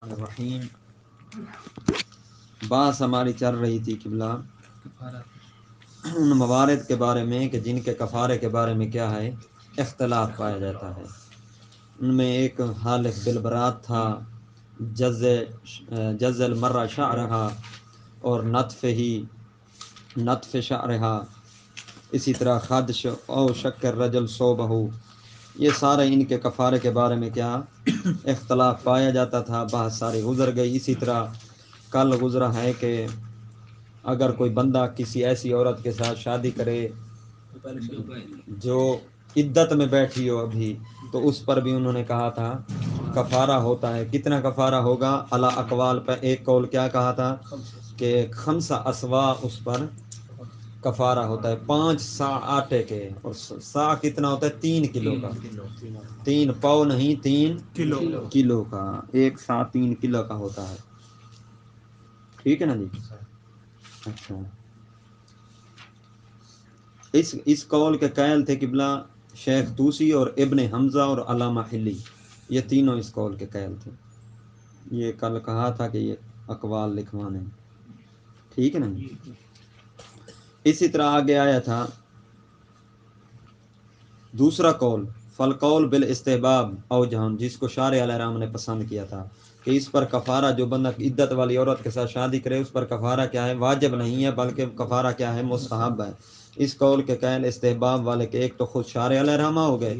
الرحیم بات ہماری چل رہی تھی قبلہ ان موارد کے بارے میں کہ جن کے کفارے کے بارے میں کیا ہے اختلاف پایا جاتا ہے. ان میں ایک حالف بالبرات تھا، جز المرہ شعرہا اور نطف شعرہا، اسی طرح خدش او شکر رجل صوبہ، یہ سارے ان کے کفارے کے بارے میں کیا اختلاف پایا جاتا تھا. بہت ساری گزر گئی. اسی طرح کل گزرا ہے کہ اگر کوئی بندہ کسی ایسی عورت کے ساتھ شادی کرے جو عدت میں بیٹھی ہو ابھی، تو اس پر بھی انہوں نے کہا تھا کفارہ ہوتا ہے. کتنا کفارہ ہوگا؟ علی اقوال پر ایک قول کیا کہا تھا کہ 5 اسوا اس پر کفارہ ہوتا ہے، 5 سا آٹے کے. اور سا کتنا ہوتا ہے؟ 3 کلو کا. 3 پاؤ نہیں، 3 کلو کا. 1 سا 3 کلو کا ہوتا ہے. ٹھیک ہے نا جی؟ اچھا، اس قول کے قائل تھے قبلہ شیخ طوسی اور ابن حمزہ اور علامہ حلی، یہ تینوں اس قول کے قائل تھے. یہ کل کہا تھا کہ یہ اقوال لکھوانے. ٹھیک ہے نا جی؟ اسی طرح آگے آیا تھا دوسرا قول، فالقول بالاستحباب او جہان، جس کو شارع علیہ الرحمہ نے پسند کیا تھا کہ اس پر کفارہ، جو بندہ عدت والی عورت کے ساتھ شادی کرے اس پر کفارہ کیا ہے؟ واجب نہیں ہے، بلکہ کفارہ کیا ہے؟ مستحب ہے. اس قول کے قائل استحباب والے کے ایک تو خود شارع علیہ الرحمہ ہو گئے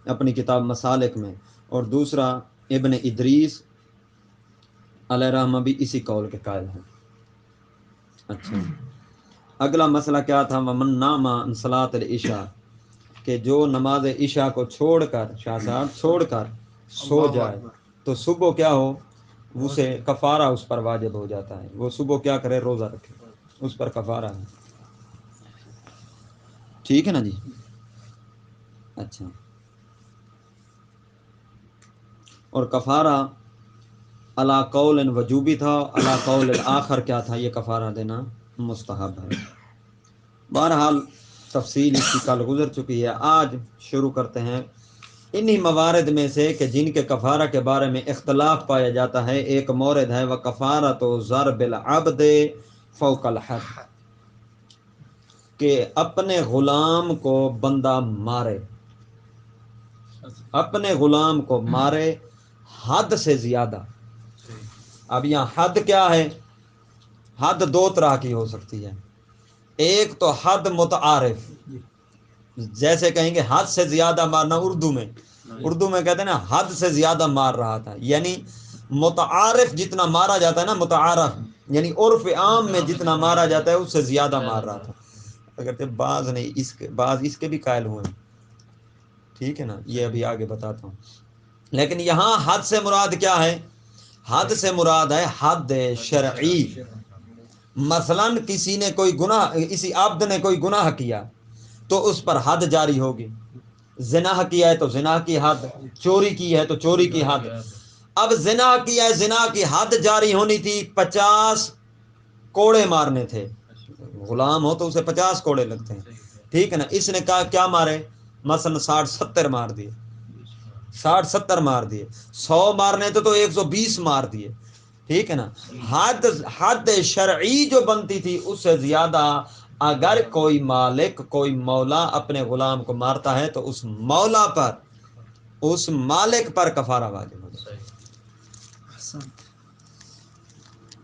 اپنی کتاب مسالک میں، اور دوسرا ابن ادریس علیہ الرحمہ بھی اسی قول کے قائل ہیں. اچھا، اگلا مسئلہ کیا تھا؟ ومن نام عن صلاۃ العشاء، کہ جو نماز عشاء کو چھوڑ کر، شاہ صاحب چھوڑ کر سو جائے تو صبح کیا ہو؟ اسے کفارہ اس پر واجب ہو جاتا ہے. وہ صبح کیا کرے؟ روزہ رکھے، اس پر کفارہ ہے. ٹھیک ہے نا جی؟ اچھا، اور کفارہ علا قول وجوبی تھا، علا قول آخر کیا تھا؟ یہ کفارہ دینا مستحب ہے. بہرحال تفصیل اس کی کل گزر چکی ہے. آج شروع کرتے ہیں انہی موارد میں سے کہ جن کے کفارہ کے بارے میں اختلاف پایا جاتا ہے. ایک مورد ہے وَكَفَارَةُ ضَرْبِ الْعَبْدِ فَوْقَ الْحَدِّ، کہ اپنے غلام کو بندہ مارے، اپنے غلام کو مارے حد سے زیادہ. اب یہاں حد کیا ہے؟ حد 2 طرح کی ہو سکتی ہے. ایک تو حد متعارف، جیسے کہیں گے حد سے زیادہ مارنا. اردو میں کہتے ہیں نا حد سے زیادہ مار رہا تھا، یعنی متعارف جتنا مارا جاتا ہے نا، متعارف یعنی عرف عام میں جتنا مارا جاتا ہے اس سے زیادہ مار رہا تھا. اگر بعض نہیں، بعض اس کے بھی قائل ہوئے ہیں. ٹھیک ہے نا؟ یہ ابھی آگے بتاتا ہوں. لیکن یہاں حد سے مراد کیا ہے؟ حد سے مراد ہے حد شرعی. مثلا کسی نے کوئی گناہ، کسی عبد نے کوئی گناہ کیا تو اس پر حد جاری ہوگی. زنا کیا ہے تو زنا کی حد، چوری کی ہے تو چوری کی حد. اب زنا کیا ہے، زنا کی حد جاری ہونی تھی، 50 کوڑے مارنے تھے. غلام ہو تو اسے 50 کوڑے لگتے ہیں. ٹھیک ہے نا؟ اس نے کہا کیا مارے؟ مثلا 60-70 مار دیے، 60-70 مار دیے. 100 مارنے تھے تو 120 مار دیے. ٹھیک ہے نا؟ حد شرعی جو بنتی تھی اس سے زیادہ اگر کوئی مالک، کوئی مولا اپنے غلام کو مارتا ہے تو اس مولا پر، اس مالک پر کفارہ واجب ہو جاتا ہے.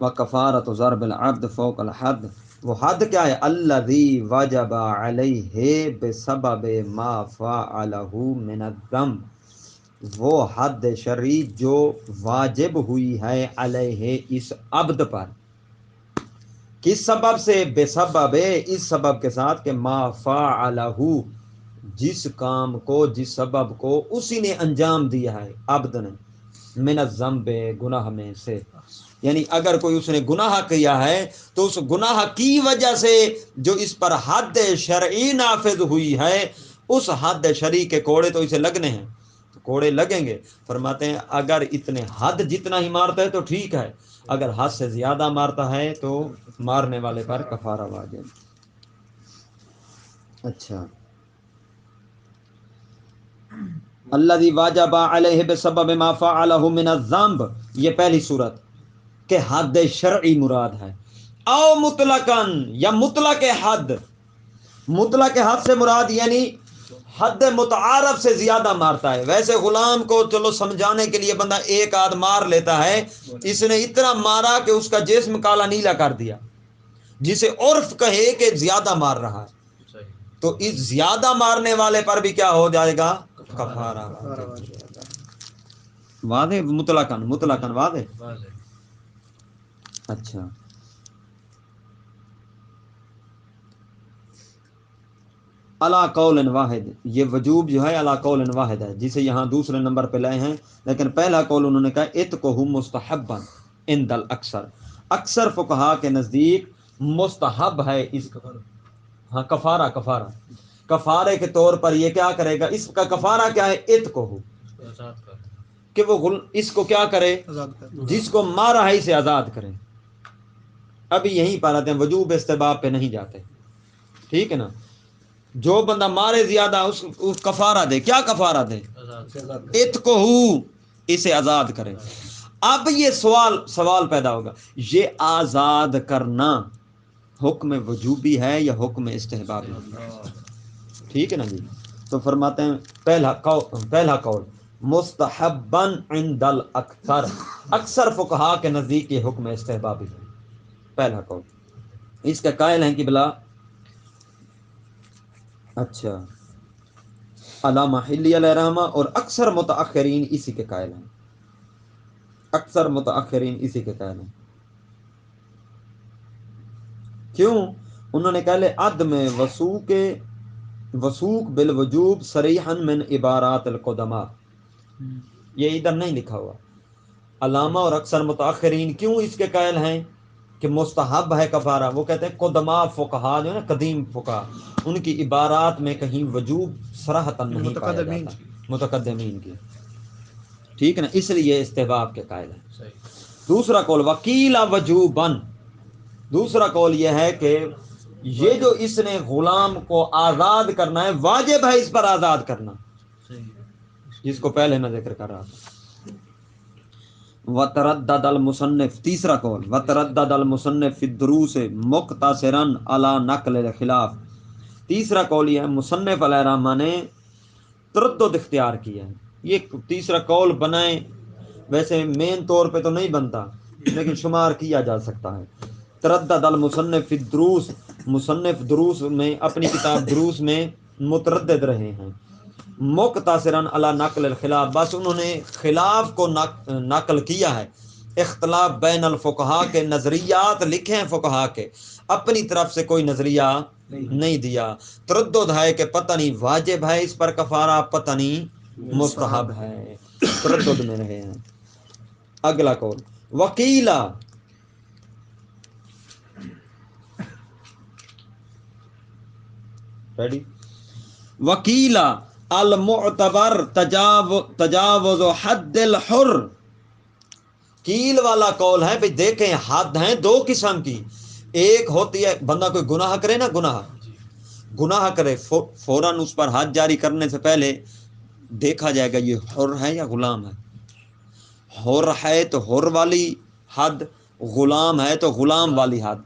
وَكَفَارَةُ ضَرْبِ الْعَبْدِ فَوْقَ الْحَدِّ، وہ حد کیا ہے؟ الَّذِي وَجَبَ عَلَيْهِ بِسَبَبِ مَا فَعَلَهُ مِنَ الذَّنْبِ، وہ حد شرعی جو واجب ہوئی ہے علیہ اس عبد پر. کس سبب سے؟ بے سبب، اس سبب کے ساتھ کہ ما فعلہ، جس کام کو، جس سبب کو اسی نے انجام دیا ہے عبد نے، من الذنب، گناہ میں سے. یعنی اگر کوئی اس نے گناہ کیا ہے تو اس گناہ کی وجہ سے جو اس پر حد شرعی نافذ ہوئی ہے، اس حد شرعی کے کوڑے تو اسے لگنے ہیں، تو کوڑے لگیں گے. فرماتے ہیں اگر اتنے حد جتنا ہی مارتا ہے تو ٹھیک ہے، اگر حد سے زیادہ مارتا ہے تو مارنے والے پر کفارہ واجب. اچھا، الذی واجب علیہ بسبب ما فعلہ من الذنب، یہ پہلی صورت کہ حد شرعی مراد ہے، او مطلقاً یا مطلق حد، مطلق حد سے مراد یعنی حد متعارف سے زیادہ مارتا ہے۔ ویسے غلام کو چلو سمجھانے کے لیے بندہ ایک آدھ مار لیتا ہے، اس نے اتنا مارا کہ اس کا جسم کالا نیلا کر دیا، جسے عرف کہے کہ زیادہ مار رہا ہے، تو اس زیادہ مارنے والے پر بھی کیا ہو جائے گا؟ کفارہ۔ واضح؟ مطلقاً مطلقاً واضح۔ اچھا، علی قول واحد، یہ وجوب جو ہے علی قول واحد ہے، جسے یہاں دوسرے نمبر پہ لائے ہیں، لیکن پہلا قول انہوں نے کہا اتقہ مستحبا عند الاکثر، اکثر فقہا کے نزدیک مستحب ہے اس، ہاں کفارہ، کفارہ کفارے کے طور پر یہ کیا کرے گا؟ اس کا کفارہ کیا ہے؟ اتقہ، کہ وہ اس کو کیا کرے؟ جس کو مارا ہے اسے آزاد کرے۔ ابھی یہیں پر آتے ہیں، وجوب استحباب پہ نہیں جاتے، ٹھیک ہے نا؟ جو بندہ مارے زیادہ اس کفارہ دے، کیا کفارہ دے؟ اتقہ، اسے آزاد کرے۔ اب یہ سوال پیدا ہوگا، یہ آزاد کرنا حکم وجوبی ہے یا حکم استحبابی ہے؟ ٹھیک ہے نا جی؟ تو فرماتے ہیں پہلا قول مستحبا عند الاکثر، اکثر فقہا کے نزدیک یہ حکم استحبابی ہے، پہلا قول۔ اس کا قائل ہیں کہ بلا، اچھا، علامہ حلی علیہ رحمہ اور اکثر متاخرین اسی کے قائل ہیں، اکثر متاخرین اسی کے قائل ہیں۔ کیوں؟ انہوں نے کہا عدم وثوق بالوجوب صریحا من عبارات القدماء، یہ ادھر نہیں لکھا ہوا۔ علامہ اور اکثر متاخرین کیوں اس کے قائل ہیں کہ مستحب ہے کفارہ؟ وہ کہتے ہیں قدماء فقہا جو ہے نا، قدیم فقہا، ان کی عبارات میں کہیں وجوب صراحتاً نہیں پایا جاتا، متقدمین کی، ٹھیک ہے نا؟ اس لیے استحباب کے قائل ہیں۔ دوسرا قول وکیل وجوباً، دوسرا قول یہ ہے کہ یہ جو اس نے غلام کو آزاد کرنا ہے، واجب ہے اس پر آزاد کرنا، جس کو پہلے میں ذکر کر رہا تھا۔ وتردد المصنف، تیسرا قول وتردد المصنف فی الدروس مقتصرا علی نقل الخلاف، تیسرا قول یہ ہے مصنف علیہ الرحمہ نے تردد اختیار کیا ہے۔ یہ تیسرا قول بنائیں، ویسے مین طور پہ تو نہیں بنتا لیکن شمار کیا جا سکتا ہے۔ تردد المصنف فی الدروس، مصنف دروس میں، اپنی کتاب دروس میں متردد رہے ہیں، مقتصراً علی نقل الخلاف، بس انہوں نے خلاف کو نقل کیا ہے، اختلاف بین الفقہا کے نظریات لکھے ہیں فقہا کے، اپنی طرف سے کوئی نظریہ نہیں دیا۔ تردد ہے کہ پتہ نہیں واجب ہے اس پر کفارہ، پتہ نہیں مستحب ہے، تردد میں رہے ہیں۔ اگلا قول وکیلا، ریڈی؟ وکیلا المعتبر تجاوز حد الحر، کیل والا قول ہے بھئی دیکھیں حد ہیں دو قسم کی، ایک ہوتی ہے بندہ کوئی گناہ کرے نا، گناہ کرے، فوراً اس پر حد جاری کرنے سے پہلے دیکھا جائے گا یہ حر ہے یا غلام ہے، حر ہے تو حر والی حد، غلام ہے تو غلام والی حد۔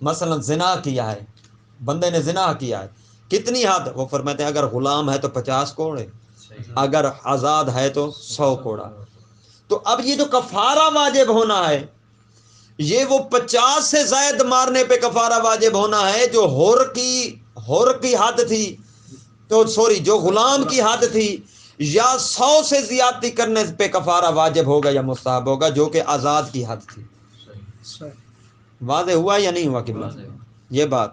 مثلا زنا کیا ہے بندے نے، زنا کیا ہے، کتنی حد؟ وہ فرماتے ہیں اگر غلام ہے تو 50 کوڑے، اگر آزاد ہے تو 100 کوڑا۔ تو اب یہ جو کفارہ واجب ہونا ہے، یہ وہ 50 سے زائد مارنے پہ کفارہ واجب ہونا ہے جو حر کی حد تھی، تو سوری جو غلام کی حد تھی، یا 100 سے زیادتی کرنے پہ کفارہ واجب ہوگا یا مستحب ہوگا جو کہ آزاد کی حد تھی۔ واضح ہوا یا نہیں ہوا قبلہ؟ یہ بات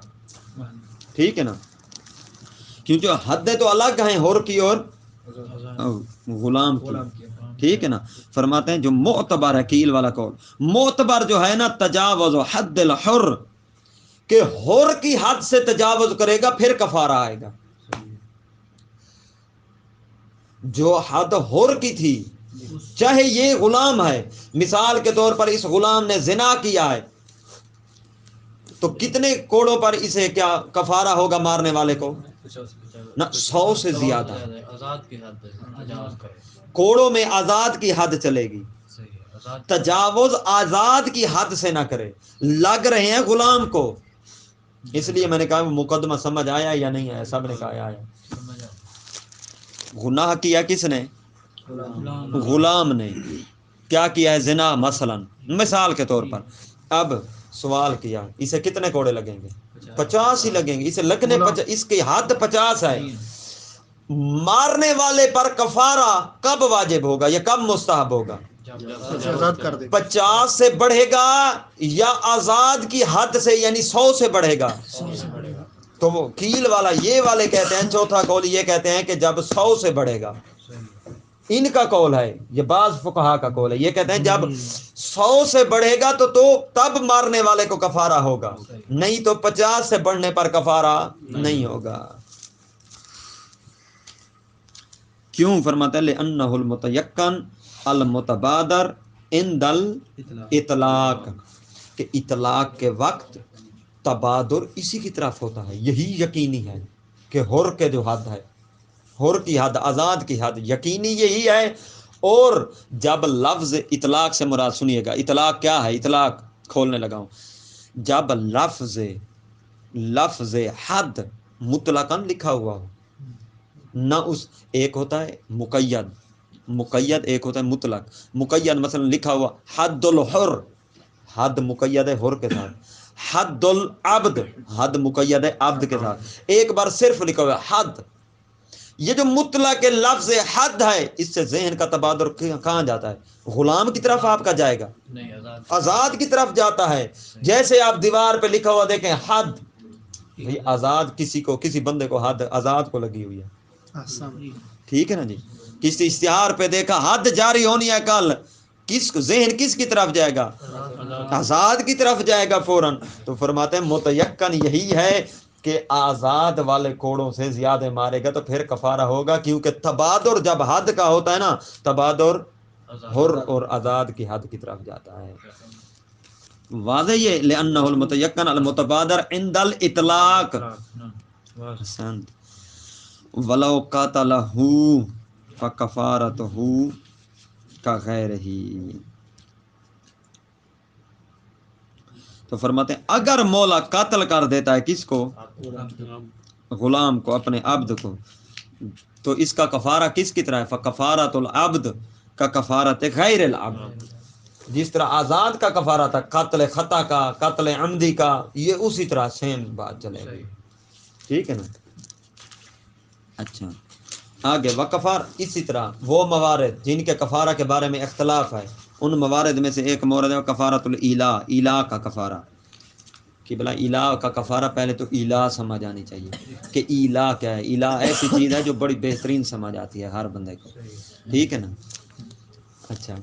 ٹھیک ہے نا؟ کیونکہ حدیں تو الگ ہیں حر کی اور غلام کی، ٹھیک ہے نا؟ فرماتے ہیں جو معتبر ہے، کیل والا قول معتبر جو ہے نا، تجاوز حد الحر، کہ حر کی حد سے تجاوز کرے گا پھر کفارہ آئے گا۔ جو حد حر کی تھی، چاہے یہ غلام ہے، مثال کے طور پر اس غلام نے زنا کیا ہے، تو کتنے کوڑوں پر اسے کیا کفارہ ہوگا مارنے والے کو؟ نہ 100 سے زیادہ آزاد کی حد تجاوز کرے. کوڑوں میں آزاد کی حد چلے گی، تجاوز آزاد کی حد سے نہ کرے. لگ رہے ہیں غلام کو، اس لیے میں نے کہا مقدمہ سمجھ آیا یا نہیں آیا؟ سب نے کہا آیا. گناہ کیا کس نے؟ غلام نے. کیا کیا ہے؟ زنا مثلا، مثال کے طور پر. اب سوال کیا اسے کتنے کوڑے لگیں گے؟ 50 ہی لگیں گے. اسے لگنے اس کی حد 50 ہے. مارنے والے پر کفارہ کب واجب ہوگا یا کب مستحب ہوگا؟ 50 سے بڑھے گا یا آزاد کی حد سے یعنی 100 سے بڑھے گا؟ تو وہ کیل والا یہ والے کہتے ہیں، چوتھا قول یہ کہتے ہیں کہ جب 100 سے بڑھے گا. ان کا قول ہے، یہ بعض فقہا کا قول ہے، یہ کہتے ہیں جب 100 سے بڑھے گا تو تب مارنے والے کو کفارہ ہوگا، نہیں تو 50 سے بڑھنے پر کفارہ نہیں ہوگا. کیوں؟ فرماتا ہے لِأَنَّهُ الْمُتَيَقَّنُ الْمُتَبَادَرُ عِنْدَ الْإِطْلَاقِ، کہ اطلاق کے وقت تبادر اسی کی طرف ہوتا ہے. یہی یقینی ہے کہ حر کے جو حد ہے، حر کی حد، آزاد کی حد یقینی یہی ہے. اور جب لفظ اطلاق سے مراد سنیے گا، اطلاق کیا ہے؟ اطلاق کھولنے لگا ہوں. جب لفظ حد مطلقاً لکھا ہوا ہو، نہ اس ایک ہوتا ہے مقید ایک ہوتا ہے مطلق. مقید مثلا لکھا ہوا حد الحر، حد مقید ہے حر کے ساتھ. حد العبد، حد مقید ہے عبد کے ساتھ. ایک بار صرف لکھا ہوا حد. یہ جو مطلق لفظ حد ہے، اس سے ذہن کا تبادر کہاں جاتا ہے؟ غلام کی طرف آپ کا جائے گا، آزاد کی طرف جاتا ہے. جیسے آپ دیوار پہ لکھا ہوا دیکھیں حد، بھئی آزاد کسی بندے کو حد آزاد کو لگی ہوئی ہے. ٹھیک ہے نا جی. کسی اشتہار پہ دیکھا حد جاری ہونی ہے کل، ذہن کس کی طرف جائے گا؟ آزاد کی طرف جائے گا فوراً. تو فرماتے ہیں متیقن یہی ہے کہ آزاد والے کوڑوں سے زیادہ مارے گا تو پھر کفارہ ہوگا، کیونکہ تبادر جب حد کا ہوتا ہے نا، تبادر حر اور آزاد کی حد کی طرف جاتا ہے. واضح یہ لِأَنَّهُ الْمُتَيَقَّنُ الْمُتَبَادَرُ عِنْدَ الْإِطْلَاقِ. وَلَوْ قَتَلَهُ فَكَفَارَتُهُ كَغَيْرِهِ. تو فرماتے ہیں اگر مولا قتل کر دیتا ہے کس کو؟ غلام کو، اپنے عبد کو، تو اس کا کفارہ کس کی طرح ہے؟ فَكَفَارَةُ الْعَبْدِ كَكَفَارَةِ غَيْرِ الْعَبْدِ. جس طرح آزاد کا کفارہ تھا قتل خطا کا، قتل عمدی کا، یہ اسی طرح سیم بات چلے گی. ٹھیک ہے نا. اچھا آگے وکفار. اسی طرح وہ موارد جن کے کفارہ کے بارے میں اختلاف ہے، ان موارد میں سے ایک مورد ہے کفارۃ الایلا، ایلا کا کفارہ. کہ بلا ایلا کا کفارہ پہلے تو ایلا سمجھ آنی چاہیے کہ ایلا کیا ہے. ایلا ایسی چیز ہے جو بڑی بہترین سمجھ آتی ہے ہر بندے کو. ٹھیک ہے نا. اچھا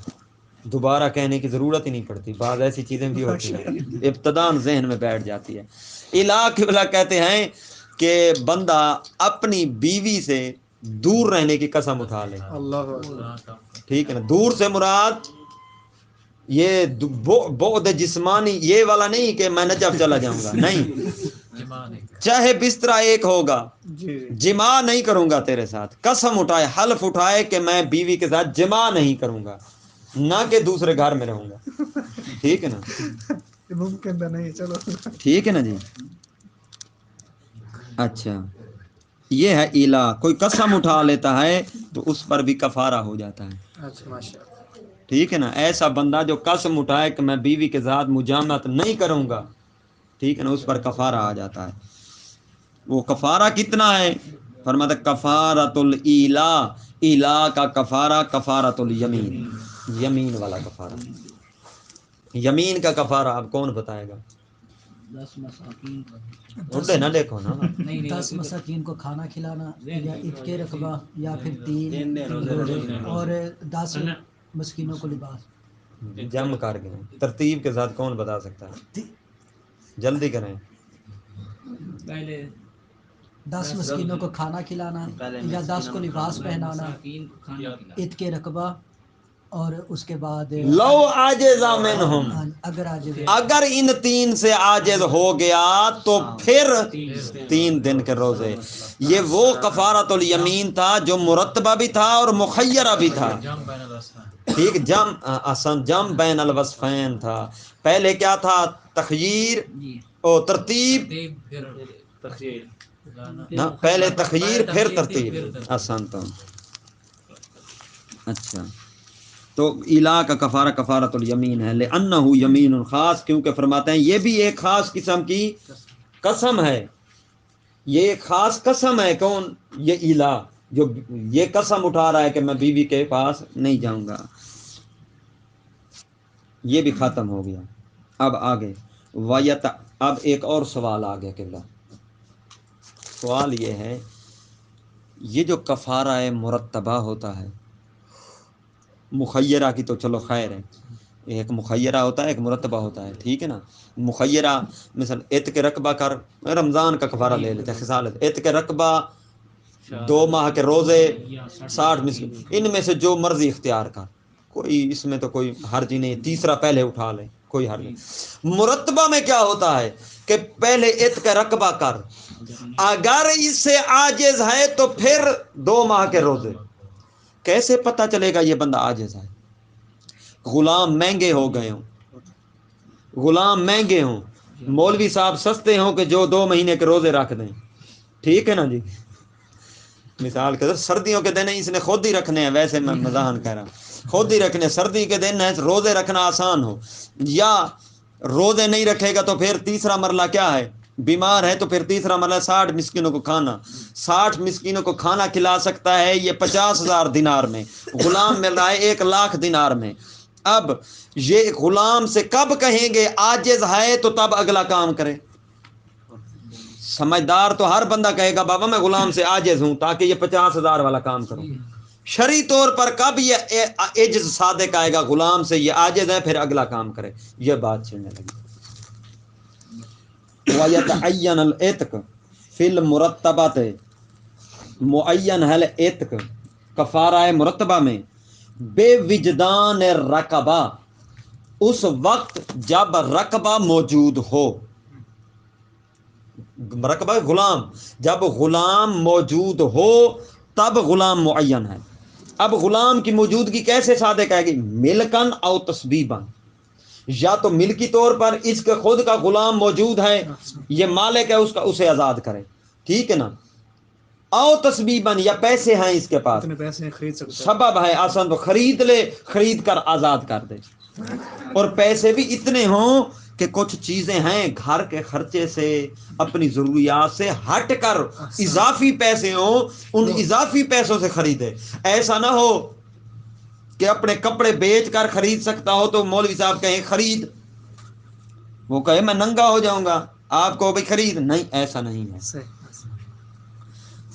دوبارہ کہنے کی ضرورت ہی نہیں پڑتی، بعض ایسی چیزیں بھی ہوتی ہیں ابتداً ذہن میں بیٹھ جاتی ہے. ایلا قبلہ کہتے ہیں کہ بندہ اپنی بیوی سے دور رہنے کی قسم اٹھا لے. ٹھیک ہے نا. دور سے مراد یہ بعد جسمانی یہ والا نہیں کہ میں نجف چلا جاؤں گا، نہیں، چاہے بستر ایک ہوگا، جمع نہیں کروں گا تیرے ساتھ. قسم اٹھائے، حلف اٹھائے کہ میں بیوی کے ساتھ جمع نہیں کروں گا، نہ کہ دوسرے گھر میں رہوں گا. ٹھیک ہے نا. ٹھیک ہے نا جی. اچھا یہ ہے ایلا. کوئی قسم اٹھا لیتا ہے تو اس پر بھی کفارہ ہو جاتا ہے. ٹھیک ہے نا. ایسا بندہ جو قسم اٹھائے کہ میں بیوی کے ساتھ مجامعت نہیں کروں گا، ٹھیک ہے نا، اس پر کفارہ آ جاتا ہے. وہ کفارہ کتنا ہے؟ فرماتا کفارۃ الایلا، ایلا کا کفارہ کفارۃ الیمین، یمین والا کفارہ. یمین کا کفارہ اب کون بتائے گا؟ 10 مساکین اٹھے نہ دیکھو نا. 10 مساکین کو کھانا کھلانا، یا عتق رقبہ، یا پھر 3 روزے، اور 10 مسکینوں کو لباس. جم کر گئے ترتیب کے ساتھ. کون بتا سکتا ہے؟ جلدی کریں. پہلے 10 مسکینوں کو کھانا کھلانا، یا 10 کو لباس پہنانا، عتق رقبہ، اور اس کے بعد لو عاجز منہم، اگر ان 3 سے عاجز ہو گیا تو پھر 3 دن کے روزے. یہ وہ کفارۃ الیمین تھا جو مرتبہ بھی تھا اور مخیرہ بھی تھا. ٹھیک، جم بین الوصفین تھا. پہلے کیا تھا؟ تخییر او ترتیب، پہلے تخییر پھر ترتیب. احسنتم. اچھا، تو الہ کا کفارہ کفارۃ الیمین ہے، لأنہ یمین خاص، کیونکہ فرماتے ہیں یہ بھی ایک خاص قسم کی قسم ہے. یہ ایک خاص قسم ہے. کون؟ یہ الہ جو یہ قسم اٹھا رہا ہے کہ میں بیوی کے پاس نہیں جاؤں گا. یہ بھی ختم ہو گیا. اب آگے ویت، اب ایک اور سوال آ گیا قبلہ. سوال یہ ہے، یہ جو کفارہ مرتبہ ہوتا ہے، مخیرہ کی تو چلو خیر ہے، ایک مخیرہ ہوتا ہے ایک مرتبہ ہوتا ہے، ٹھیک ہے نا. مخیرہ مثلا عتق رقبہ کر، رمضان کا کفارہ لے لیتے ہیں، خصالت عتق رقبہ، 2 ماہ کے روزے، 60 مسکین، ان میں سے جو مرضی اختیار کر، کوئی اس میں تو کوئی حرج ہی نہیں. تیسرا پہلے اٹھا لے، کوئی حرج نہیں. مرتبہ میں کیا ہوتا ہے کہ پہلے عتق رقبہ کر، اگر اس سے عاجز ہے تو پھر 2 ماہ کے روزے. کیسے پتہ چلے گا یہ بندہ عاجز ہے؟ غلام مہنگے ہو گئے ہوں، غلام مہنگے ہوں، مولوی صاحب سستے ہوں کہ جو 2 مہینے کے روزے رکھ دیں. ٹھیک ہے نا جی. مثال کے طور سردیوں کے دن اس نے خود ہی رکھنے ہیں، ویسے میں مزاحن کہہ رہا ہوں، خود ہی رکھنے. سردی کے دن ہے روزے رکھنا آسان ہو، یا روزے نہیں رکھے گا تو پھر تیسرا مرلہ کیا ہے؟ بیمار ہے تو پھر تیسرا مرلہ 60 مسکینوں کو کھانا. 60 مسکینوں کو کھانا کھلا سکتا ہے یہ 50,000 دینار میں. غلام مل رہا ہے 1,00,000 دینار میں. اب یہ غلام سے کب کہیں گے عاجز ہے تو تب اگلا کام کرے. سمجھدار تو ہر بندہ کہے گا بابا میں غلام سے عاجز ہوں تاکہ یہ 50,000 والا کام کروں. شرعی طور پر کب یہ عجز صادق آئے گا غلام سے یہ عاجز ہے پھر اگلا کام کرے. یہ بات چلنے لگی. وَيَتَعَيَّنَ الْعِتْقُ فِي الْمُرَتَّبَةِ، معین ہے العتق کفارہ مرتبہ میں، بے وجدان رقبہ، اس وقت جب رقبہ موجود ہو. رقبہ غلام، جب غلام موجود ہو تب غلام معین ہے. اب غلام کی موجودگی کیسے صادق آئے گی؟ ملکن او تسبیبن، یا تو ملکی طور پر اس کے خود کا غلام موجود ہے، یہ مالک ہے اس کا، اسے آزاد کرے، ٹھیک ہے نا. او تسبیبن، یا پیسے ہیں اس کے پاس، سبب ہے آسان تو خرید لے، خرید کر آزاد کر دے. اور پیسے بھی اتنے ہوں کہ کچھ چیزیں ہیں گھر کے خرچے سے، اپنی ضروریات سے ہٹ کر اضافی پیسے ہوں، ان اضافی پیسوں سے خریدے. ایسا نہ ہو کہ اپنے کپڑے بیچ کر خرید سکتا ہو تو مولوی صاحب کہیں خرید، وہ کہے میں ننگا ہو جاؤں گا، آپ کو بھی خرید نہیں، ایسا نہیں ہے.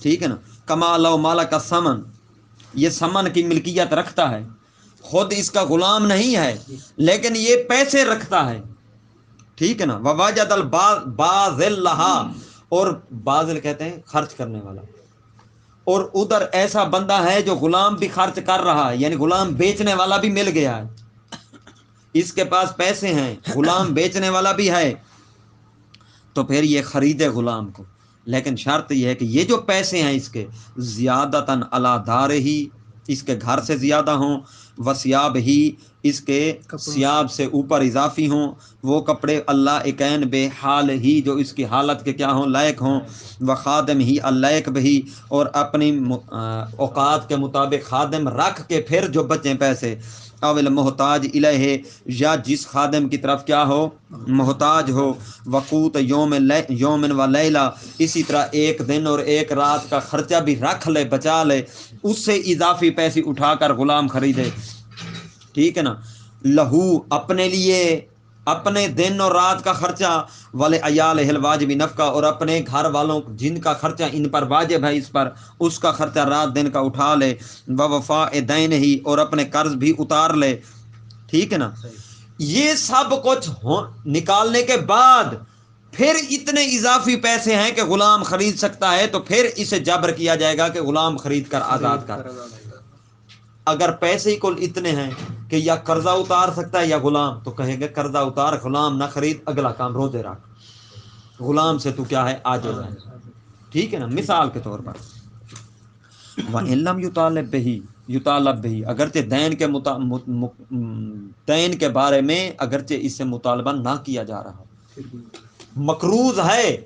ٹھیک ہے نا. کما لو مالا کا سمن، یہ سمن کی ملکیت رکھتا ہے، خود اس کا غلام نہیں ہے لیکن یہ پیسے رکھتا ہے. ٹھیک ہے نا. وواجد الباذل لہا، اور باذل کہتے ہیں خرچ کرنے والا، اور ادھر ایسا بندہ ہے جو غلام بھی خرچ کر رہا ہے، یعنی غلام بیچنے والا بھی مل گیا ہے، اس کے پاس پیسے ہیں، غلام بیچنے والا بھی ہے، تو پھر یہ خریدے غلام کو. لیکن شرط یہ ہے کہ یہ جو پیسے ہیں اس کے زیادتاً علی دار ہی، اس کے گھر سے زیادہ ہوں، وسیاب ہی، اس کے سیاب سے اوپر اضافی ہوں، وہ کپڑے اللہ اکین بے حال ہی، جو اس کی حالت کے کیا ہوں، لائق ہوں، وخادم ہی اللائق بھی، اور اپنی اوقات کے مطابق خادم رکھ کے پھر جو بچیں پیسے، اول محتاج الیہ، یا جس خادم کی طرف کیا ہو، محتاج ہو، وقوت یومن و لیلہ، اسی طرح ایک دن اور ایک رات کا خرچہ بھی رکھ لے، بچا لے، اس سے اضافی پیسے اٹھا کر غلام خریدے. ٹھیک ہے نا. لہو، اپنے لیے، اپنے دن اور رات کا خرچہ، والے عیال الواجب نفقہ، اور اپنے گھر والوں جن کا خرچہ ان پر واجب ہے اس پر، اس کا خرچہ رات دن کا اٹھا لے، ووفاء دین ہی، اور اپنے قرض بھی اتار لے. ٹھیک ہے نا. یہ سب کچھ نکالنے کے بعد پھر اتنے اضافی پیسے ہیں کہ غلام خرید سکتا ہے، تو پھر اسے جبر کیا جائے گا کہ غلام خرید کر آزاد کر. اگر پیسے ہی کل اتنے ہیں کہ یا قرضہ اتار سکتا ہے یا غلام، تو کہیں گے قرضہ اتار، غلام نہ خرید، اگلا کام روزے رکھ، غلام سے تو کیا ہے عاجز ہے، ٹھیک ہے نا، مثال کے طور پر۔ وَإِن لَّمْ يُطَالَب بِهِ، اگرچہ دین کے بارے میں اگرچہ اس سے مطالبہ نہ کیا جا رہا، مقروض ہے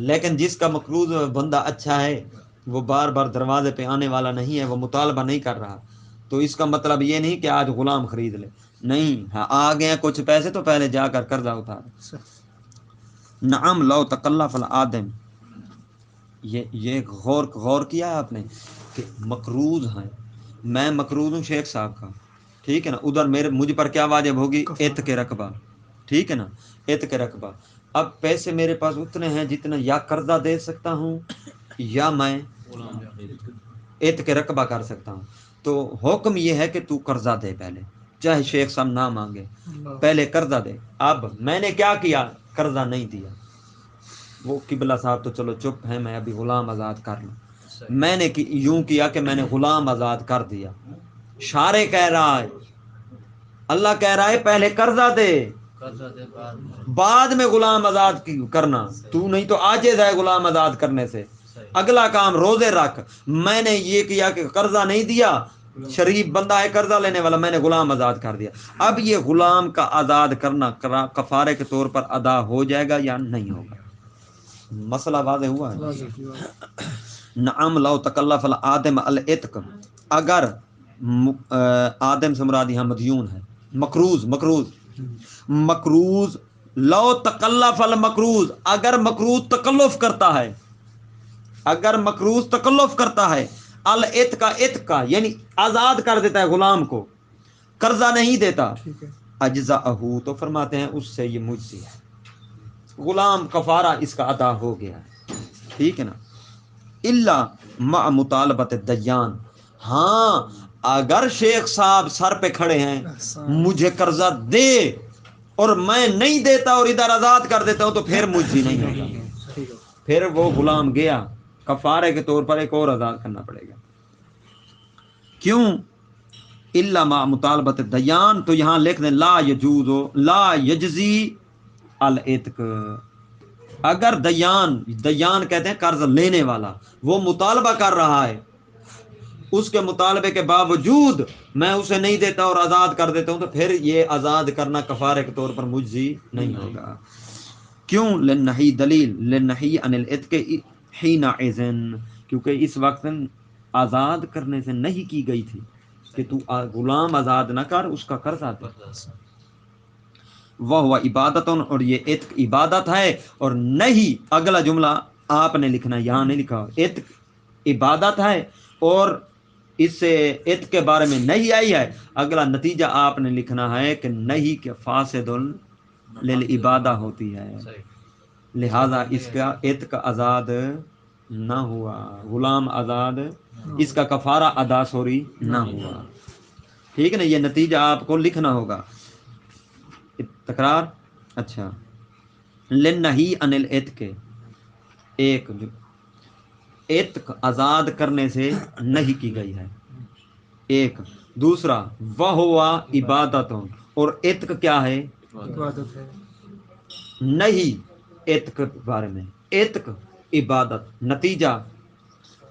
لیکن جس کا مقروض بندہ اچھا ہے، وہ بار بار دروازے پہ آنے والا نہیں ہے، وہ مطالبہ نہیں کر رہا، تو اس کا مطلب یہ نہیں کہ آج غلام خرید لے، نہیں، ہاں آ گئے کچھ پیسے تو پہلے جا کر قرضہ اتار۔ نعم لو تکلف الآدم، یہ غور کیا ہے آپ نے کہ مقروض ہیں، میں مقروض ہوں شیخ صاحب کا، ٹھیک ہے نا، ادھر مجھ پر کیا واجب ہوگی؟ عتق رقبہ، ٹھیک ہے نا، عتق رقبہ۔ اب پیسے میرے پاس اتنے ہیں جتنا یا قرضہ دے سکتا ہوں یا میں عتق رقبہ کر سکتا ہوں، تو حکم یہ ہے کہ تو قرضہ دے، پہلے چاہے شیخ صاحب نہ مانگے، پہلے قرضہ دے۔ اب میں نے کیا کیا؟ قرضہ نہیں دیا، وہ قبلہ صاحب تو چلو چپ ہے، میں ابھی غلام آزاد کر لوں، میں نے یوں کیا کہ میں نے غلام آزاد کر دیا۔ شارع کہہ رہا ہے، اللہ کہہ رہا ہے پہلے قرضہ دے، بعد میں غلام آزاد کرنا، تو نہیں تو عاجز ہے غلام آزاد کرنے سے، اگلا کام روزے رکھ۔ میں نے یہ کیا کہ قرضہ نہیں دیا، شریف بندہ ہے قرضہ لینے والا، میں نے غلام آزاد کر دیا، اب یہ غلام کا آزاد کرنا کفارے کے طور پر ادا ہو جائے گا یا نہیں ہوگا؟ مسئلہ واضح ہوا ہے؟ نعم لو تکلف الآدم العتق، اگر آدم سے مراد یہاں مدیون ہے، مقروض لو تکلف المقروض، اگر مقروض تکلف کرتا ہے، العتق کا یعنی آزاد کر دیتا ہے غلام کو، قرضہ نہیں دیتا، اجزاءہ، تو فرماتے ہیں اس سے یہ مجزی ہے، غلام کفارہ اس کا ادا ہو گیا ہے، ٹھیک ہے نا، الا مع مطالبت الدیان، ہاں اگر شیخ صاحب سر پہ کھڑے ہیں مجھے قرضہ دے اور میں نہیں دیتا اور ادھر آزاد کر دیتا ہوں، تو پھر مجزی نہیں ہوگا، پھر وہ غلام گیا، کفارے کے طور پر ایک اور آزاد کرنا پڑے گا۔ کیوں؟ الا مع مطالبت الدیان، تو یہاں لکھ دیں لا یجوز لا یجزی العتق، اگر دیان کہتے ہیں قرض لینے والا، وہ مطالبہ کر رہا ہے، اس کے مطالبے کے باوجود میں اسے نہیں دیتا اور آزاد کر دیتا ہوں، تو پھر یہ آزاد کرنا کفارے کے طور پر مجزی نہیں ہوگا۔ کیوں؟ لنہی دلیل لنہی عن العتق حینئذ، کیونکہ اس وقت آزاد کرنے سے نہیں کی گئی تھی کہ تو غلام آزاد نہ کر، اس کا قرضہ دے، وہ ہوا عبادت، اور یہ عتق عبادت ہے، اور نہیں، اگلا جملہ آپ نے لکھنا، یہاں نہیں لکھا، عتق عبادت ہے اور اس سے عتق کے بارے میں نہیں آئی ہے، اگلا نتیجہ آپ نے لکھنا ہے کہ نہیں کہ فاسد للعبادہ ہوتی ہے، لہذا اس کا عتق آزاد نہ ہوا، غلام آزاد، اس کا کفارہ ادا سوری نہ ہوا، ٹھیک ہے نا، یہ نتیجہ آپ کو لکھنا ہوگا۔ تکرار، اچھا، لنہی عن العتق، ایک عتق آزاد کرنے سے نہیں کی گئی ہے، ایک، دوسرا وہو عبادت، اور عتق کیا ہے؟ عبادت ہے، نہیں عتق بارے میں، عتق عبادت، نتیجہ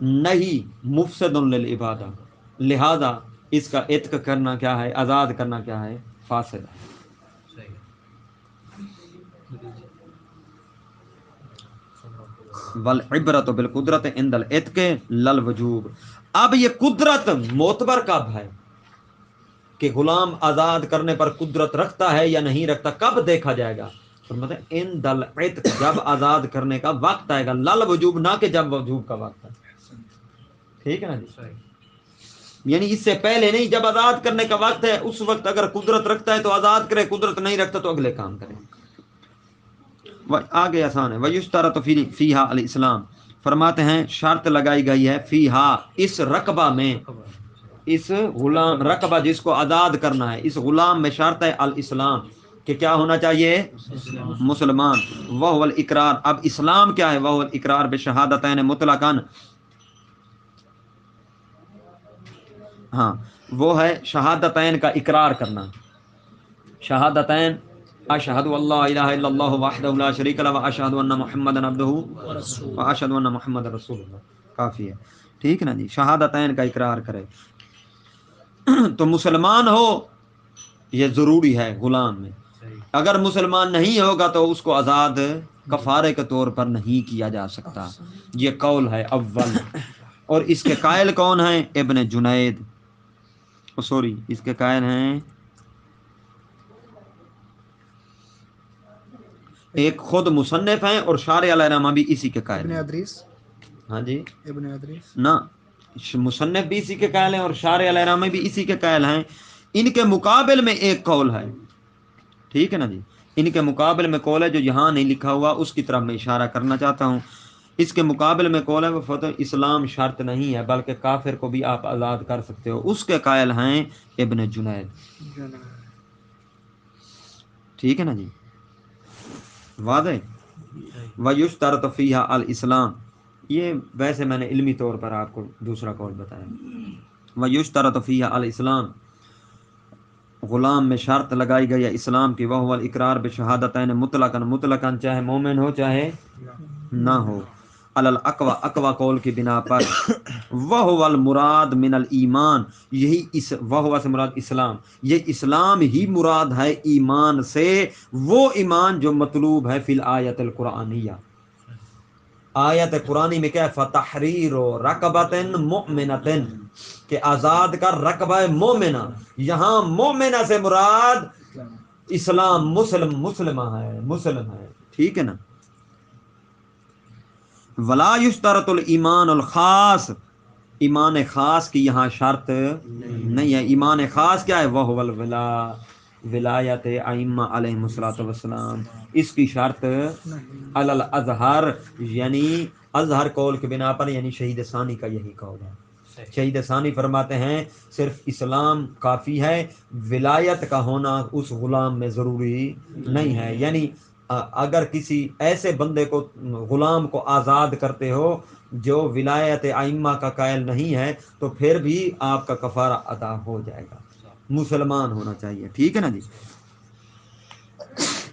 نہیں مفسد للعبادہ، لہذا اس کا عتق کرنا کیا ہے؟ آزاد کرنا کیا ہے؟ فاسد ہے۔ والعبرۃ بالقدرت عند العتق للوجوب، اب یہ قدرت معتبر کب ہے کہ غلام آزاد کرنے پر قدرت رکھتا ہے یا نہیں رکھتا، کب دیکھا جائے گا؟ مطلب عند العتق، جب آزاد کرنے کا وقت آئے گا، للوجوب، نہ کہ جب وجوب کا وقت ہے، ٹھیک ہے نا جی، یعنی اس سے پہلے نہیں، جب آزاد کرنے کا وقت ہے اس وقت اگر قدرت رکھتا ہے تو آزاد کرے، قدرت نہیں رکھتا تو اگلے کام کرے۔ آگے آسان ہے، وَيُشْتَرَطُ فِيهَا الْإِسْلام، فرماتے ہیں شرط لگائی گئی ہے، فیہا، اس رقبہ میں، اس غلام رقبہ جس کو آزاد کرنا ہے، اس غلام میں شرط ہے الاسلام، کہ کیا ہونا چاہیے؟ مسلمان، وہو الاقرار، اب اسلام کیا ہے؟ وہو الاقرار بشہادتین مطلقاً، ہاں، وہ ہے شہادتین کا اقرار کرنا. شہادتین اشہد اللہ الہ الا اللہ وحدہ لا شریک لہ واشہد ان محمدا عبدہ واشہد ان محمدا رسول اللہ. کافی ہے. ٹھیک نا جی. شہادتین کا اقرار کرے. تو مسلمان ہو یہ ضروری ہے غلام میں. اگر مسلمان نہیں ہوگا تو اس کو آزاد کفارے کے طور پر نہیں کیا جا سکتا. یہ قول ہے اول. اور اس کے قائل کون ہیں؟ ابن جنید. سوری اس کے قائل ہیں ایک خود مصنف ہیں اور شارح علیہ رحمہ بھی اسی کے قائل ہیں. ہاں جی ابن ادریس نہ مصنف بھی اسی کے قائل ہیں اور شارح علیہ رحمہ بھی اسی کے قائل ہیں. ان کے مقابل میں ایک قول ہے. ٹھیک ہے نا جی. ان کے مقابل میں قول ہے جو یہاں نہیں لکھا ہوا، اس کی طرف میں اشارہ کرنا چاہتا ہوں. اس کے مقابل میں قول ہے وہ فتح اسلام شرط نہیں ہے بلکہ کافر کو بھی آپ آزاد کر سکتے ہو. اس کے قائل ہیں ابن جنید. ٹھیک ہے نا جی. واضح. وَيُشْتَرَطُ فِيهَا الْإِسْلام. یہ ویسے میں نے علمی طور پر آپ کو دوسرا قول بتایا. وَيُشْتَرَطُ فِيهَا الْإِسْلام. غلام میں شرط لگائی گئی ہے اسلام کی. وَهُوَ الْإِقْرَارُ بِشَهَادَتَيْنِ مُطْلَقًا چاہے مومن ہو چاہے نہ ہو. علی الاقوی اقوی قول کی بنا پر. وَهُوَ الْمُرَاد مِنَ الْإِيمَانِ. یہی وَهُوَ سے مراد اسلام. یہ اسلام ہی مراد ہے ایمان سے. وہ ایمان جو مطلوب ہے فی الآیت القرآنیہ. آیت قرآنی میں کیا ہے؟ فَتَحْرِيرُ رَقَبَةٍ مُؤْمِنَةٍ کہ آزاد کر رقبہ مومنہ. یہاں مومنہ سے مراد اسلام مسلمہ ہے، مسلم ہے. ٹھیک ہے نا. ولا یشترط الایمان الخاص. ایمان خاص کی یہاں شرط نہیں ہے. ایمان خاص کیا ہے؟ وہ ولایت ائمہ علیہم الصلوۃ والسلام. اس کی شرط علی الازہر یعنی ازہر قول کے بنا پر، یعنی شہید ثانی کا یہی قول ہے. شہید ثانی فرماتے ہیں صرف اسلام کافی ہے، ولایت کا ہونا اس غلام میں ضروری نہیں ہے. یعنی اگر کسی ایسے بندے کو غلام کو آزاد کرتے ہو جو ولایت ائمہ کا قائل نہیں ہے تو پھر بھی آپ کا کفارہ ادا ہو جائے گا. مسلمان ہونا چاہیے. ٹھیک ہے نا جی.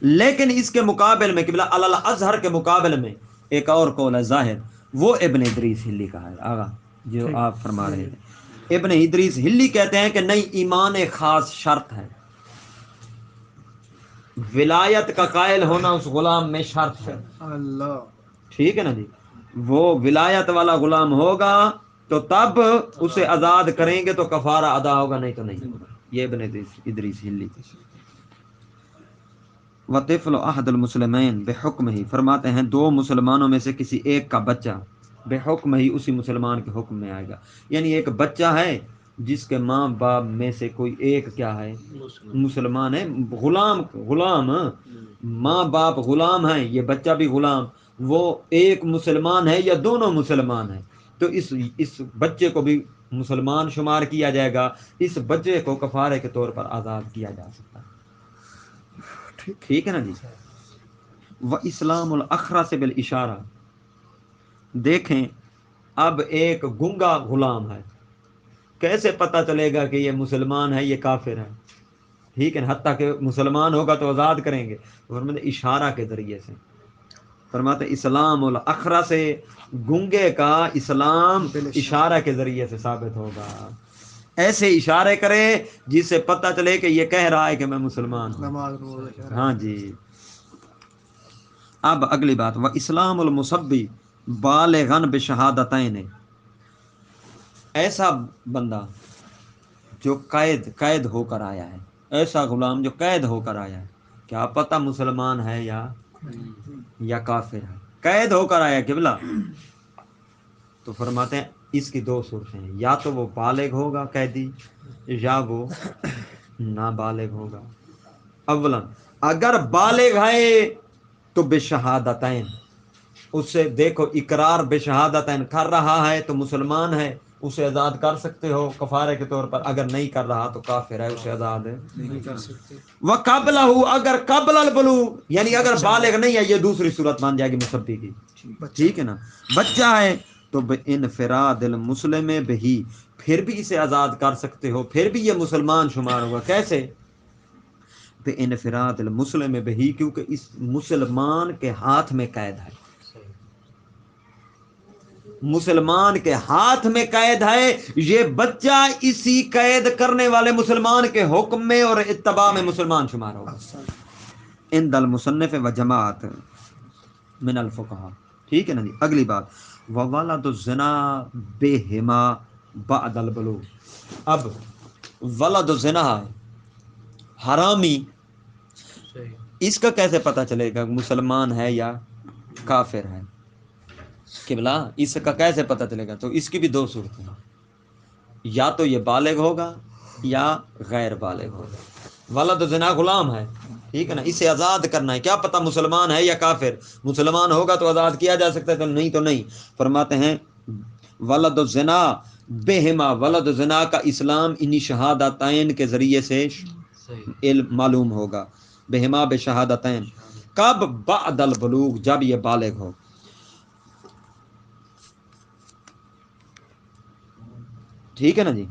لیکن اس کے مقابل میں قبلہ علی الازہر کے مقابل میں ایک اور قول ہے ظاہر. وہ ابن ادریس ہلی کا ہے آغا جو آپ فرما رہے ہیں. ابن ادریس ہلی کہتے ہیں کہ نہیں، ایمان خاص شرط ہے. ولایت کا قائل ہونا اس غلام میں شرط ہے. اللہ. ٹھیک ہے نا جی. وہ ولایت والا غلام ہوگا تو تب اسے آزاد کریں گے تو کفارہ ادا ہوگا، نہیں تو نہیں ہوگا. یہ ابن ادریس ہلی. وطفل احد المسلمین بحکم ہی فرماتے ہیں دو مسلمانوں میں سے کسی ایک کا بچہ بحکم ہی اسی مسلمان کے حکم میں آئے گا. یعنی ایک بچہ ہے جس کے ماں باپ میں سے کوئی ایک کیا ہے؟ مسلمان ہے. غلام ماں باپ غلام ہیں، یہ بچہ بھی غلام. وہ ایک مسلمان ہے یا دونوں مسلمان ہیں تو اس بچے کو بھی مسلمان شمار کیا جائے گا. اس بچے کو کفارے کے طور پر آزاد کیا جا سکتا ہے. ٹھیک ہے نا جی. وہ اسلام الاخرہ سے بالاشارہ. دیکھیں اب ایک گنگا غلام ہے، کیسے پتہ چلے گا کہ یہ مسلمان ہے یہ کافر ہے؟ ٹھیک ہے نا. حتیٰ کہ مسلمان ہوگا تو آزاد کریں گے. فرماتے اشارہ کے ذریعے سے. فرماتے اسلام الاخرہ سے گنگے کا اسلام اشارہ کے ذریعے سے ثابت ہوگا. ایسے اشارے کرے جس سے پتہ چلے کہ یہ کہہ رہا ہے کہ میں مسلمان ہوں. ہاں جی. اب اگلی بات، وہ اسلام المصبی بالغن بشہادتین. ایسا بندہ جو قید ہو کر آیا ہے، ایسا غلام جو قید ہو کر آیا ہے، کیا پتہ مسلمان ہے یا کافر ہے، قید ہو کر آیا قبلہ. تو فرماتے ہیں اس کی دو صورتیں ہیں، یا تو وہ بالغ ہوگا قیدی یا وہ نابالغ ہوگا. اولا اگر بالغ ہے تو بشہادتین، اس سے دیکھو اقرار بشہادتین کر رہا ہے تو مسلمان ہے، اسے آزاد کر سکتے ہو کفارے کے طور پر. اگر نہیں کر رہا تو کافر ہے، اسے آزاد نہیں کر سکتے. وقبلہ اگر قبل البلوغ یعنی اگر بالغ نہیں ہے، یہ دوسری صورت مان جائے گی مصبی کی. ٹھیک ہے نا. بچہ ہے تو بِانْفِرَادِ الْمُسْلِمِ بِهِ، پھر بھی اسے آزاد کر سکتے ہو، پھر بھی یہ مسلمان شمار ہوگا. کیسے؟ بِانْفِرَادِ الْمُسْلِمِ بِهِ، کیونکہ اس مسلمان کے ہاتھ میں قید ہے، مسلمان کے ہاتھ میں قید ہے. یہ بچہ اسی قید کرنے والے مسلمان کے حکم میں اور اتباع میں مسلمان شمار ہوگا. عند المصنف و جماعت من الفقہاء. ٹھیک ہے نا جی. اگلی بات، وولد الزنا بہما بعد البلوغ. اب ولد الزنا حرامی، اس کا کیسے پتہ چلے گا مسلمان ہے یا کافر ہے؟ قبلہ اس کا کیسے پتہ چلے گا؟ تو اس کی بھی دو صورتیں ہیں، یا تو یہ بالغ ہوگا یا غیر بالغ ہوگا. ولد زنا غلام ہے، ٹھیک ہے نا، اسے آزاد کرنا ہے. کیا پتہ مسلمان ہے یا کافر؟ مسلمان ہوگا تو آزاد کیا جا سکتا ہے، تو نہیں تو نہیں. فرماتے ہیں ولد الزنا بہما، ولد زنا کا اسلام انہی شہادتین کے ذریعے سے علم معلوم ہوگا. بہما بشہادتین. کب؟ بعد البلوغ، جب یہ بالغ ہو. ٹھیک ہے نا جی.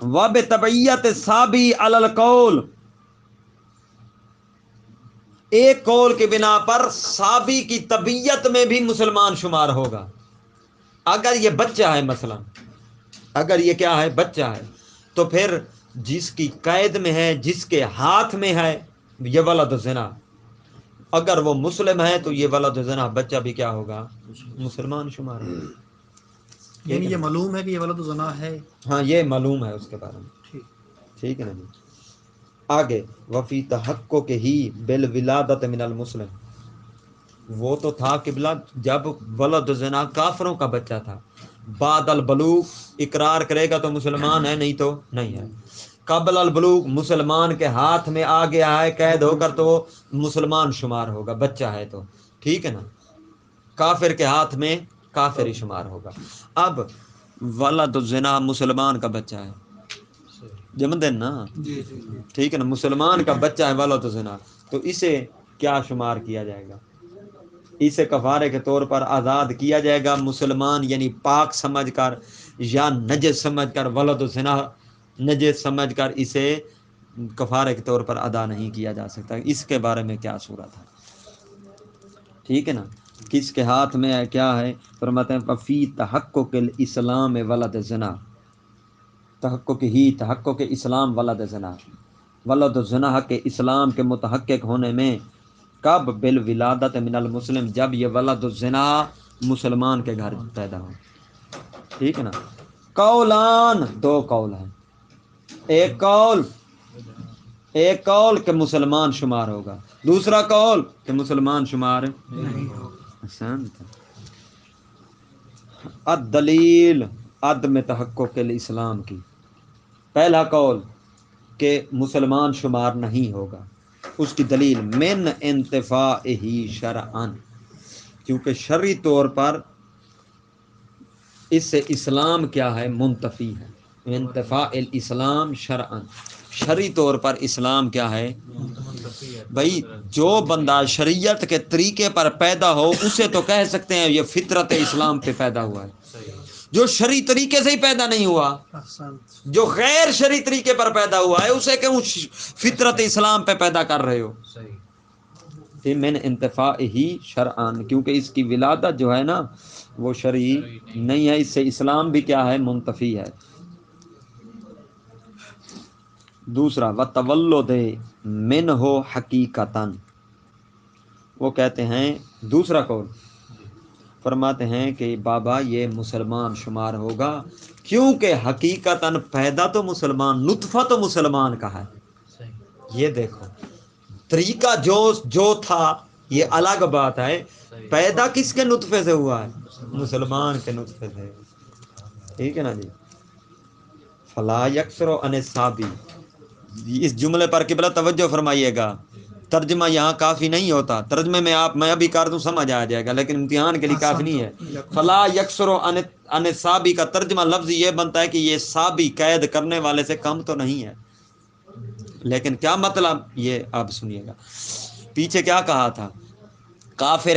وبتبعیت صابی علی القول، ایک قول کے بنا پر صابی کی طبیعت میں بھی مسلمان شمار ہوگا. اگر یہ بچہ ہے، مثلا اگر یہ کیا ہے؟ بچہ ہے، تو پھر جس کی قید میں ہے، جس کے ہاتھ میں ہے، یہ ولد زنا. اگر وہ مسلم ہے تو یہ ولد زنا بچہ بھی کیا ہوگا؟ مسلمان شمار ہوگا. یعنی یہ معلوم ہے کہ یہ ولد زنا ہے. ہاں، یہ معلوم ہے اس کے بارے میں. ٹھیک ہے نا جی. آگے، وفی تحقق ہی بالولادت من المسلم. وہ تو تھا قبلہ جب ولد زنا کافروں کا بچہ تھا. بعد البلوغ اقرار کرے گا تو مسلمان ہے، نہیں تو نہیں ہے. قبل البلوغ مسلمان کے ہاتھ میں آ گیا ہے قید ہو کر، تو وہ مسلمان شمار ہوگا، بچہ ہے تو. ٹھیک ہے نا. کافر کے ہاتھ میں کافر ہی شمار ہوگا. اب ولد الزنا مسلمان کا بچہ ہے، جمدن نا، ٹھیک ہے نا، مسلمان کا بچہ ہے ولد الزنا، تو اسے کیا شمار کیا جائے گا؟ اسے کفارے کے طور پر آزاد کیا جائے گا. مسلمان یعنی پاک سمجھ کر یا نجس سمجھ کر، ولد الزنا نجس سمجھ کر اسے کفارے کے طور پر ادا نہیں کیا جا سکتا. اس کے بارے میں کیا صورت ہے؟ ٹھیک ہے نا. کس کے ہاتھ میں ہے، کیا ہے؟ فرماتے ہیں فی تحقق الاسلام ولد زنا، تحقق اسلام ولد زنا، ولد زنا کے اسلام کے متحقق ہونے میں. کب؟ بالولادت من المسلم، جب یہ ولد الزنا مسلمان کے گھر پیدا ہو. ٹھیک ہے نا. قولان، دو قول ہیں. ایک قول کہ مسلمان شمار ہوگا، دوسرا قول کہ مسلمان شمار نہیں ہوگا. الدلیل عدم تحقق الاسلام کی. پہلا قول کہ مسلمان شمار نہیں ہوگا، اس کی دلیل من انتفاعہ شرعاً، کیونکہ شرعی طور پر اس سے اسلام کیا ہے؟ منتفی ہے. انتفاع الاسلام شرعاً، شرعی طور پر اسلام کیا ہے؟ بھائی جو بندہ شریعت کے طریقے پر پیدا ہو اسے تو کہہ سکتے ہیں یہ فطرت اسلام پہ پیدا ہوا ہے. جو شرعی طریقے سے ہی پیدا نہیں ہوا، جو غیر شرعی طریقے پر پیدا ہوا ہے، اسے کیوں فطرت اسلام پہ پیدا کر رہے ہو؟ من انتفاع ہی شرعاً، کیونکہ اس کی ولادت جو ہے نا وہ شرعی نہیں ہے، اس سے اسلام بھی کیا ہے؟ منتفی ہے. دوسرا وتولد منہ حقیقتاً، وہ کہتے ہیں دوسرا قول، فرماتے ہیں کہ بابا یہ مسلمان شمار ہوگا کیونکہ حقیقتاً پیدا تو مسلمان، نطفہ تو مسلمان کا ہے. یہ دیکھو طریقہ جو تھا یہ الگ بات ہے، پیدا کس کے نطفے سے ہوا ہے؟ مسلمان کے نطفے سے. ٹھیک ہے نا جی. فلا یکسر عن صابی، اس جملے پر قبلہ توجہ فرمائیے گا. ترجمہ یہاں کافی نہیں ہوتا، ترجمے میں میں ابھی کر دوں سمجھ آ جائے گا، لیکن امتحان کے لیے کافی نہیں ہے. فلا یکسر عن صابی کا ترجمہ لفظ یہ بنتا ہے کہ یہ صابی قید کرنے والے سے کم تو نہیں ہے. لیکن کیا مطلب یہ آپ سنیے گا. پیچھے کیا کہا تھا کافر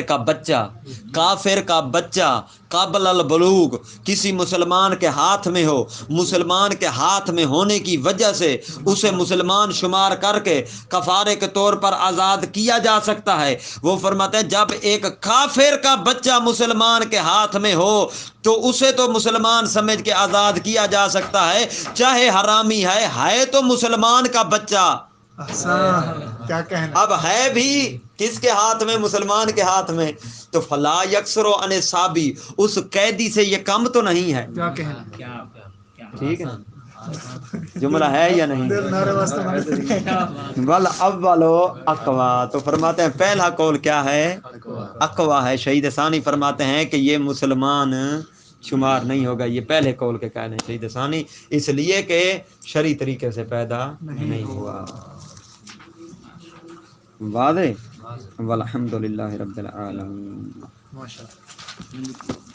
کا بچہ قبل البلوغ کسی مسلمان کے ہاتھ میں ہو، مسلمان کے ہاتھ میں ہونے کی وجہ سے اسے مسلمان شمار کر کے کفارے کے طور پر آزاد کیا جا سکتا ہے۔ وہ فرماتے ہیں جب ایک کافر کا بچہ مسلمان کے ہاتھ میں ہو تو اسے تو مسلمان سمجھ کے آزاد کیا جا سکتا ہے، چاہے حرامی ہے تو مسلمان کا بچہ، کیا کہنا، اب ہے بھی کس کے ہاتھ میں؟ مسلمان کے ہاتھ میں، تو فلا یکسرو ان صابی، اس قیدی سے یہ کم تو نہیں ہے۔ کیا کہنا، ٹھیک ہے، جملہ ہے یا نہیں؟ ول اولو اقوا، تو فرماتے ہیں پہلا قول کیا ہے؟ اقوا ہے۔ شہید ثانی فرماتے ہیں کہ یہ مسلمان شمار نہیں ہوگا، یہ پہلے قول کے قائل ہیں شہید ثانی، اس لیے کہ شرعی طریقے سے پیدا نہیں ہوا۔ واضح؟ والحمدللہ رب العالمین۔ ماشاءاللہ۔